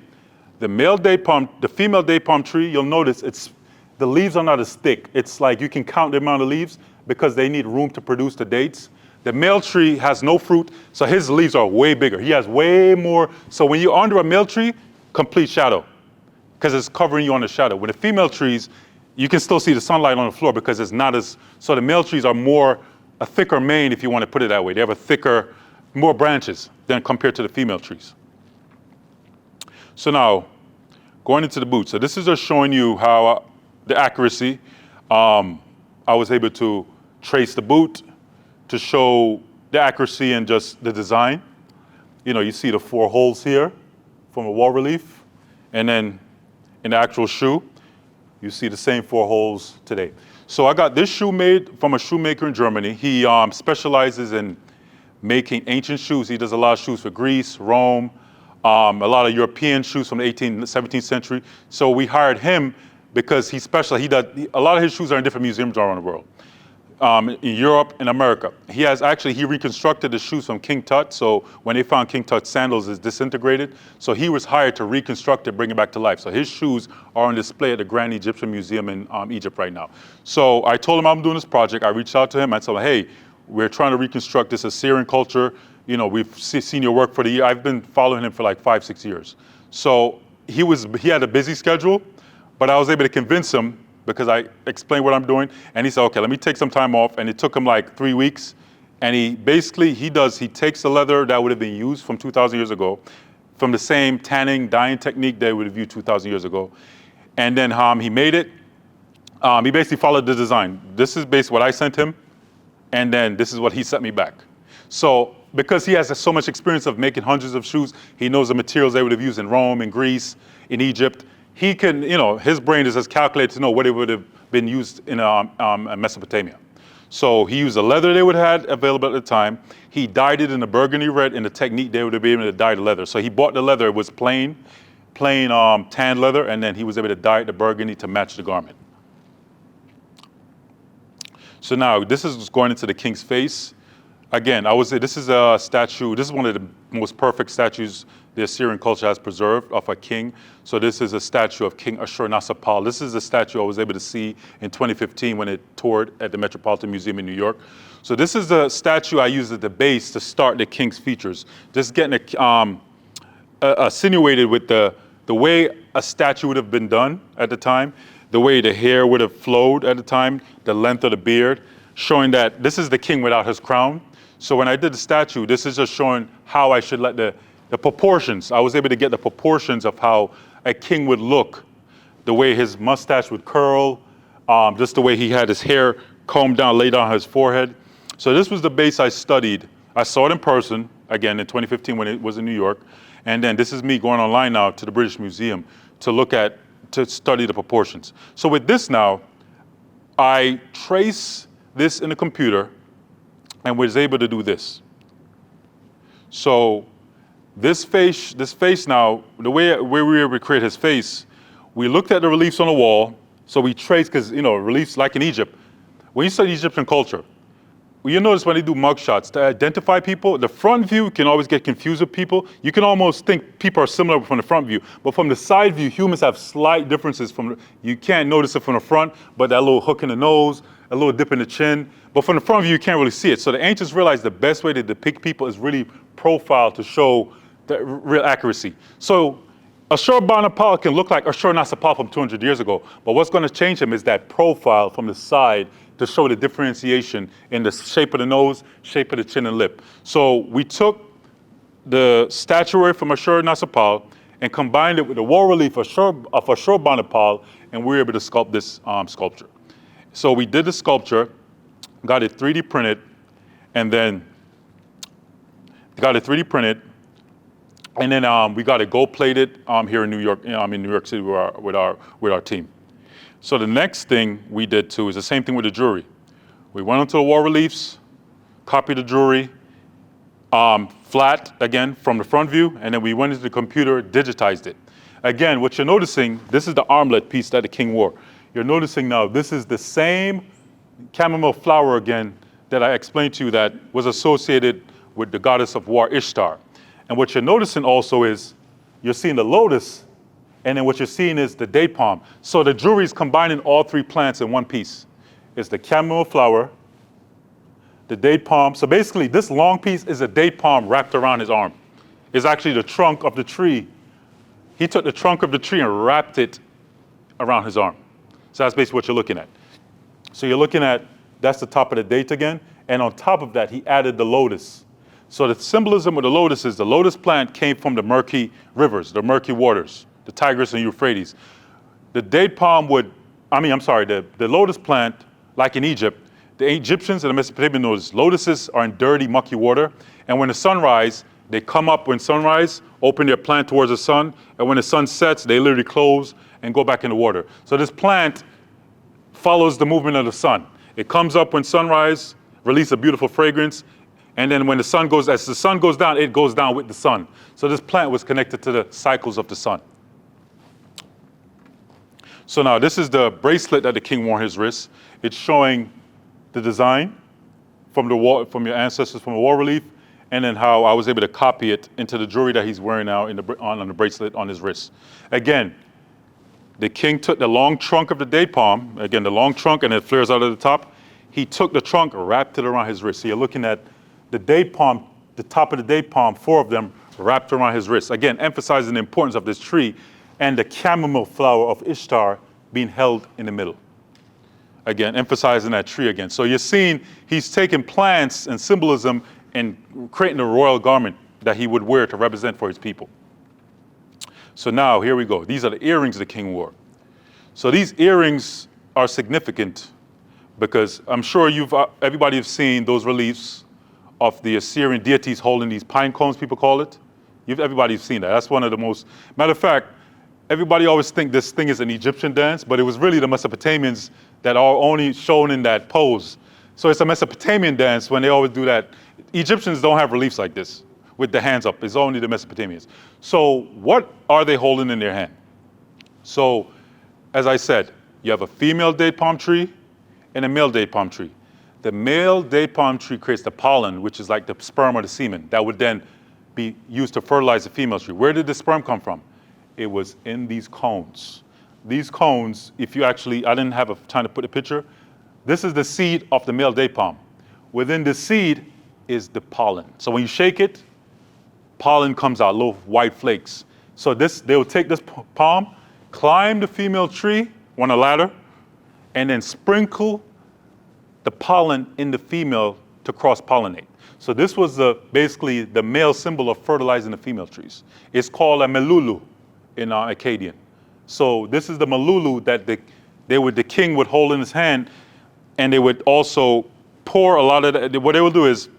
the female date palm tree, you'll notice the leaves are not as thick. It's like you can count the amount of leaves because they need room to produce the dates. The male tree has no fruit, so his leaves are way bigger. He has way more. So when you're under a male tree, complete shadow, because it's covering you on the shadow. With the female trees, you can still see the sunlight on the floor because it's not as, so the male trees are a thicker mane, if you want to put it that way. They have more branches than compared to the female trees. So now, going into the boot. So this is just showing you how the accuracy. I was able to trace the boot to show the accuracy and just the design. You know, you see the 4 holes here from a wall relief, and then in the actual shoe, you see the same 4 holes today. So I got this shoe made from a shoemaker in Germany. He specializes in making ancient shoes. He does a lot of shoes for Greece, Rome, a lot of European shoes from the 18th, 17th century. So we hired him because a lot of his shoes are in different museums around the world. In Europe and America. He reconstructed the shoes from King Tut. So when they found King Tut's sandals is disintegrated. So he was hired to reconstruct it, bring it back to life. So his shoes are on display at the Grand Egyptian Museum in Egypt right now. So I told him I'm doing this project. I reached out to him. I told him, hey, we're trying to reconstruct this Assyrian culture. You know, we've seen your work for the year. I've been following him for like 5-6 years. So he had a busy schedule, but I was able to convince him because I explained what I'm doing. And he said, okay, let me take some time off. And it took him like 3 weeks. And he takes the leather that would have been used from 2,000 years ago, from the same tanning, dyeing technique they would have used 2,000 years ago. And then he made it. He basically followed the design. This is basically what I sent him. And then this is what he sent me back. So because he has so much experience of making hundreds of shoes, he knows the materials they would have used in Rome, in Greece, in Egypt. He can, his brain is as calculated to know what it would have been used in Mesopotamia. So he used the leather they would have had available at the time. He dyed it in a burgundy red in the technique they would have been able to dye the leather. So he bought the leather, it was plain, plain tan leather, and then he was able to dye it to burgundy to match the garment. So now this is going into the king's face. Again, this is a statue, this is one of the most perfect statues the Assyrian culture has preserved of a king. So this is a statue of King Ashurbanipal. This is a statue I was able to see in 2015 when it toured at the Metropolitan Museum in New York. So this is the statue I used at the base to start the king's features. Just getting insinuated with the way a statue would have been done at the time, the way the hair would have flowed at the time, the length of the beard, showing that this is the king without his crown. So when I did the statue, this is just showing how I should let the proportions, I was able to get the proportions of how a king would look, the way his mustache would curl, just the way he had his hair combed down, laid on his forehead. So this was the base I studied. I saw it in person, again, in 2015 when it was in New York. And then this is me going online now to the British Museum to study the proportions. So with this now, I trace this in the computer and was able to do this. So this face now, the way we were able to create his face, we looked at the reliefs on the wall. So we traced, because reliefs like in Egypt, when you study Egyptian culture, you notice when they do mugshots, to identify people, the front view can always get confused with people. You can almost think people are similar from the front view, but from the side view, humans have slight differences. You can't notice it from the front, but that little hook in the nose, a little dip in the chin, but from the front view, you can't really see it. So the ancients realized the best way to depict people is really profile to show the real accuracy. So Ashurbanipal can look like Ashurnasirpal from 200 years ago, but what's going to change him is that profile from the side to show the differentiation in the shape of the nose, shape of the chin and lip. So we took the statuary from Ashurnasirpal and combined it with the wall relief of Ashurbanipal, and we were able to sculpt this sculpture. So we did the sculpture, got it 3D printed, and then we got it gold plated here in New York, in New York City with our team. So the next thing we did too is the same thing with the jewelry. We went onto the wall reliefs, copied the jewelry, flat again from the front view, and then we went into the computer, digitized it. Again, what you're noticing, this is the armlet piece that the king wore. You're noticing now this is the same chamomile flower again that I explained to you that was associated with the goddess of war, Ishtar. And what you're noticing also is you're seeing the lotus, and then what you're seeing is the date palm. So the jewelry is combining all three plants in one piece. It's the chamomile flower, the date palm. So basically this long piece is a date palm wrapped around his arm. It's actually the trunk of the tree. He took the trunk of the tree and wrapped it around his arm. So that's basically what you're looking at. So you're looking at, that's the top of the date again, and on top of that, he added the lotus. So the symbolism of the lotus is the lotus plant came from the murky rivers, the murky waters, the Tigris and Euphrates. The date palm the lotus plant, like in Egypt, the Egyptians and the Mesopotamians knows lotuses are in dirty, mucky water, and when the sun rises, they come up when sunrise, open their plant towards the sun, and when the sun sets, they literally close and go back in the water. So this plant follows the movement of the sun. It comes up when sunrise, releases a beautiful fragrance, and then when as the sun goes down, it goes down with the sun. So this plant was connected to the cycles of the sun. So now this is the bracelet that the king wore on his wrist. It's showing the design from your ancestors, from the wall relief, and then how I was able to copy it into the jewelry that he's wearing now on the bracelet on his wrist. Again, the king took the long trunk of the date palm, again, the long trunk, and it flares out at the top. He took the trunk, wrapped it around his wrist. So you're looking at the date palm, the top of the date palm, 4 of them wrapped around his wrist. Again, emphasizing the importance of this tree and the chamomile flower of Ishtar being held in the middle. Again, emphasizing that tree again. So you're seeing he's taking plants and symbolism and creating a royal garment that he would wear to represent for his people. So now, here we go. These are the earrings the king wore. So these earrings are significant because I'm sure everybody has seen those reliefs of the Assyrian deities holding these pine cones, people call it. Everybody's seen that. That's one of the most, matter of fact, everybody always think this thing is an Egyptian dance, but it was really the Mesopotamians that are only shown in that pose. So it's a Mesopotamian dance when they always do that. Egyptians don't have reliefs like this. with the hands up. It's only the Mesopotamians. So what are they holding in their hand? So, as I said, you have a female date palm tree and a male date palm tree. The male date palm tree creates the pollen, which is like the sperm or the semen, that would then be used to fertilize the female tree. Where did the sperm come from? It was in these cones. These cones, if you actually, I didn't have a time to put a picture. This is the seed of the male date palm. Within the seed is the pollen. So when you shake it, pollen comes out, little white flakes. So they will take this palm, climb the female tree on a ladder, and then sprinkle the pollen in the female to cross-pollinate. So this was basically the male symbol of fertilizing the female trees. It's called a melulu in Akkadian. So this is the melulu that the king would hold in his hand, and they would also pour a lot of what they will do is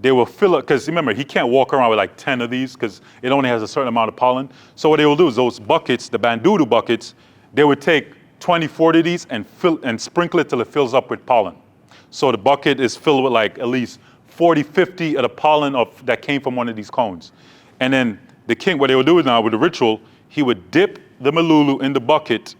they will fill it, because remember, he can't walk around with like 10 of these because it only has a certain amount of pollen. So what they will do is those buckets, the bandudu buckets, they would take 20, 40 of these and sprinkle it till it fills up with pollen. So the bucket is filled with like at least 40, 50 of the pollen that came from one of these cones. And then the king, what they would do now with the ritual, he would dip the melulu in the bucket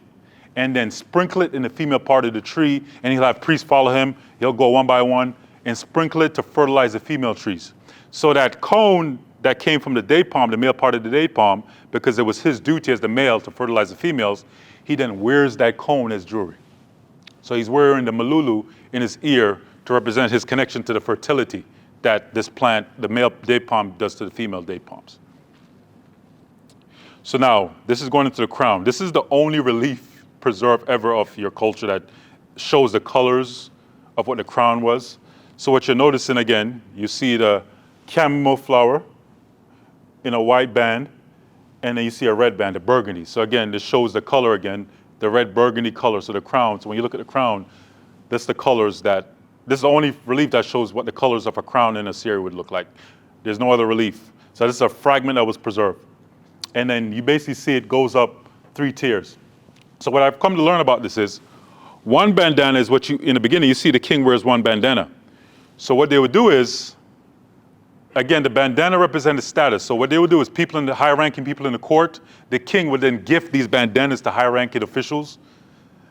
and then sprinkle it in the female part of the tree, and he'll have priests follow him. He'll go one by one and sprinkle it to fertilize the female trees. So that cone that came from the date palm, the male part of the date palm, because it was his duty as the male to fertilize the females, he then wears that cone as jewelry. So he's wearing the melulu in his ear to represent his connection to the fertility that this plant, the male date palm, does to the female date palms. So now, this is going into the crown. This is the only relief preserved ever of your culture that shows the colors of what the crown was. So what you're noticing again, you see the chamomile flower in a white band, and then you see a red band, the burgundy. So again, this shows the color again, the red burgundy color. So the crown, so when you look at the crown, that's the colors this is the only relief that shows what the colors of a crown in Assyria would look like. There's no other relief. So this is a fragment that was preserved. And then you basically see it goes up 3 tiers. So what I've come to learn about this is, one bandana is what in the beginning, you see the king wears one bandana. So what they would do is, again, the bandana represented status. So what they would do is high-ranking people in the court, the king would then gift these bandanas to high-ranking officials.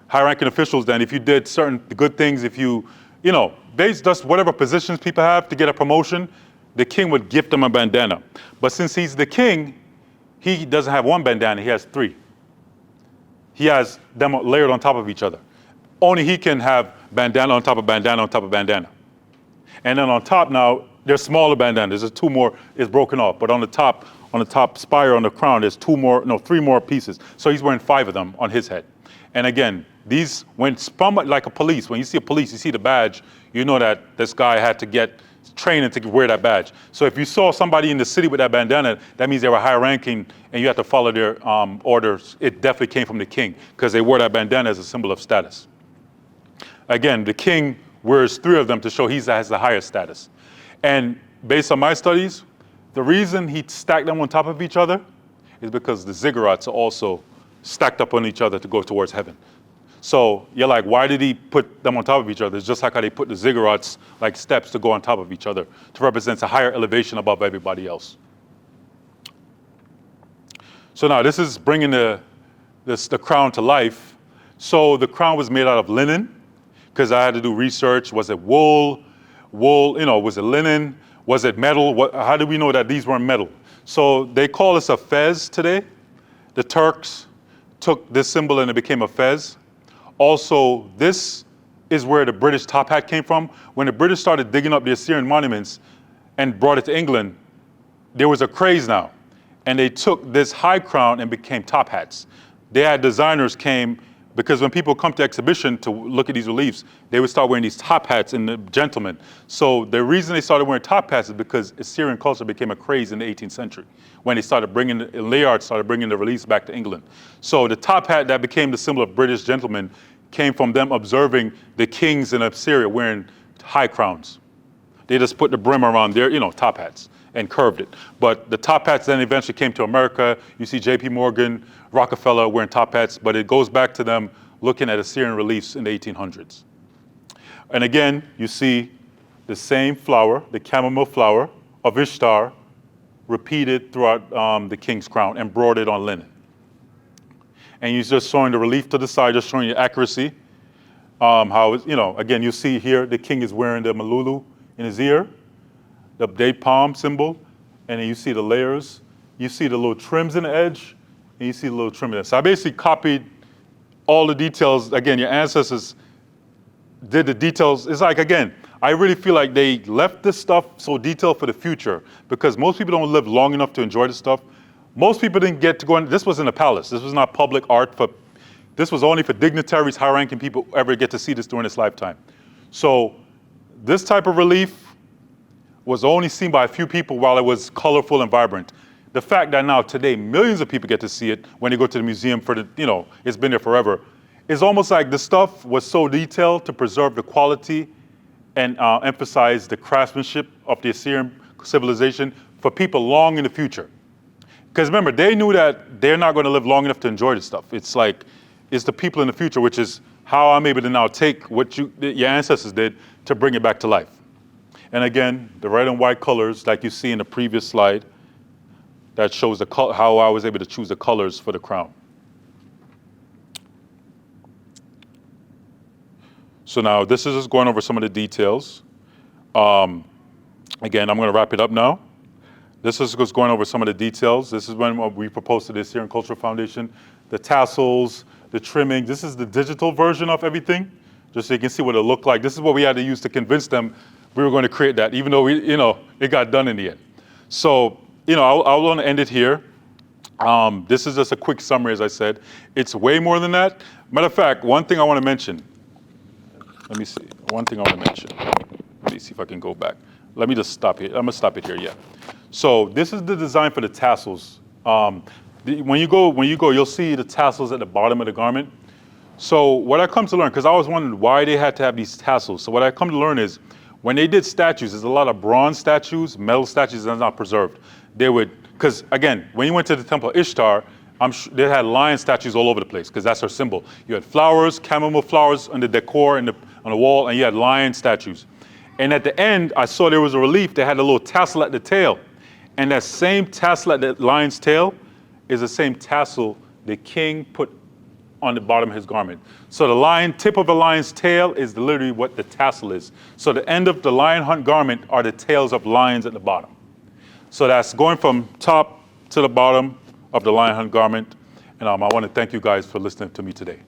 High-ranking officials then, if you did certain good things, if you based just whatever positions people have to get a promotion, the king would gift them a bandana. But since he's the king, he doesn't have one bandana, he has 3. He has them layered on top of each other. Only he can have bandana on top of bandana on top of bandana. And then on top now, there's smaller bandanas. There's 2 more, it's broken off. But on the top spire on the crown, there's 3 more pieces. So he's wearing 5 of them on his head. And again, these, when spun like a police, when you see a police, you see the badge, you know that this guy had to get training to wear that badge. So if you saw somebody in the city with that bandana, that means they were high ranking and you had to follow their orders. It definitely came from the king because they wore that bandana as a symbol of status. Again, the king wears 3 of them to show he has the highest status. And based on my studies, the reason he stacked them on top of each other is because the ziggurats are also stacked up on each other to go towards heaven. So you're like, why did he put them on top of each other? It's just like how they put the ziggurats like steps to go on top of each other to represent a higher elevation above everybody else. So now this is bringing the crown to life. So the crown was made out of linen because I had to do research. Was it wool? Was it linen? Was it metal? How do we know that these weren't metal? So they call this a fez today. The Turks took this symbol and it became a fez. Also, this is where the British top hat came from. When the British started digging up the Assyrian monuments and brought it to England, there was a craze now. And they took this high crown and became top hats. They had designers came, because when people come to exhibition to look at these reliefs, they would start wearing these top hats in the gentlemen. So the reason they started wearing top hats is because Assyrian culture became a craze in the 18th century when they started Layard started bringing the reliefs back to England. So the top hat that became the symbol of British gentlemen came from them observing the kings in Assyria wearing high crowns. They just put the brim around their, top hats and curved it. But the top hats then eventually came to America. You see J.P. Morgan, Rockefeller wearing top hats, but it goes back to them looking at Assyrian reliefs in the 1800s. And again, you see the same flower, the chamomile flower of Ishtar, repeated throughout the king's crown, embroidered on linen. And he's just showing the relief to the side, just showing you accuracy. How, again, you see here the king is wearing the malulu in his ear, the date palm symbol, and then you see the layers. You see the little trims in the edge, and you see the little trim in there. So I basically copied all the details. Again, your ancestors did the details. It's like, again, I really feel like they left this stuff so detailed for the future because most people don't live long enough to enjoy this stuff. Most people didn't get to go in. This was in a palace. This was not public art. This was only for dignitaries, high-ranking people ever get to see this during this lifetime. So this type of relief was only seen by a few people while it was colorful and vibrant. The fact that now today millions of people get to see it when they go to the museum for the, it's been there forever. It's almost like the stuff was so detailed to preserve the quality and emphasize the craftsmanship of the Assyrian civilization for people long in the future. Because remember, they knew that they're not going to live long enough to enjoy this stuff. It's like, it's the people in the future, which is how I'm able to now take what your ancestors did to bring it back to life. And again, the red and white colors, like you see in the previous slide, that shows how I was able to choose the colors for the crown. So now this is just going over some of the details. Again, I'm going to wrap it up now. This is just going over some of the details. This is when we proposed to the Assyrian Cultural Foundation, the tassels, the trimming. This is the digital version of everything, just so you can see what it looked like. This is what we had to use to convince them we were going to create that, even though it got done in the end. So, I want to end it here. This is just a quick summary, as I said. It's way more than that. Matter of fact, one thing I want to mention. Let me see. One thing I want to mention. Let me see if I can go back. Let me just stop here. I'm going to stop it here, yeah. So this is the design for the tassels. When you go, you'll see the tassels at the bottom of the garment. So what I come to learn, because I was wondering why they had to have these tassels. So what I come to learn is when they did statues, there's a lot of bronze statues, metal statues that are not preserved. They would, because again, when you went to the temple of Ishtar, I'm sure they had lion statues all over the place because that's her symbol. You had flowers, chamomile flowers on the decor on the wall, and you had lion statues. And at the end, I saw there was a relief. They had a little tassel at the tail. And that same tassel at the lion's tail is the same tassel the king put on the bottom of his garment. So the tip of a lion's tail is literally what the tassel is. So the end of the lion hunt garment are the tails of lions at the bottom. So that's going from top to the bottom of the lion hunt garment. And I want to thank you guys for listening to me today.